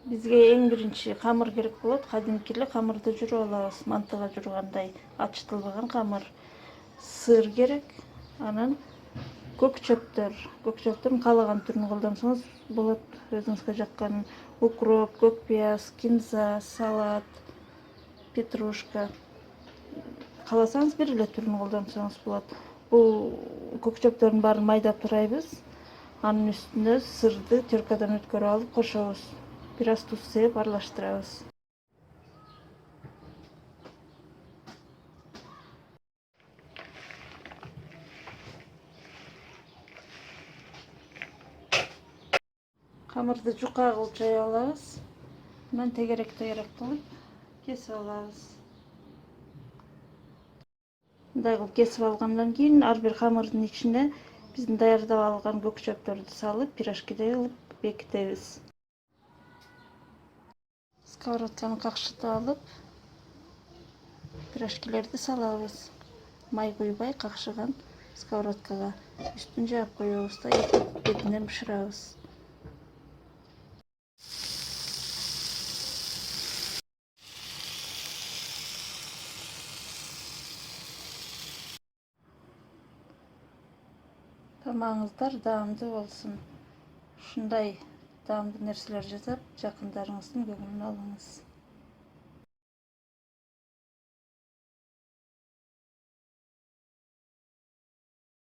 Бизге эң биринчи камыр керек болот. Кадимки эле камырды жүрүп алабыз. Мантыга жүргандай ачытылбаган камыр. Сыр керек. Анан көк чөптөр. Көк чөптөрдүн каалаган түрүн колдонсоңуз болот. Өзүңүзгө жаккан укроп, көк пияз, кинза, салат, петрушка. Кааласаңыз бир эле түрүн колдонсоңуз болот. Бул көк чөптөрдүн баарын майдап турайбыз. Анын үстүнө сырды теркадан өткөрүп алып кошобуз. Бир аз туз себип аралаштырабыз. Камырды жука кылып жайып алабыз. Анан тегерек кылып кесип алабыз. Мындай кылып кесип алгандан кийин ар бир камырдын ичине биздин даярдап алган көк чөптөрдү салып, пирожкидей кылып бекитебиз. Сковородканы какшытып алып, пирожкилерди салабыз. Май куйбай какшыган сковородкага үстүн жаап коебуз да бетинен бышырабыз. Тамагыңыздар даамдуу болсун. Ушундай даамдуу нерселер жасап, жакындарыңыздын көңүлүн алыңыз.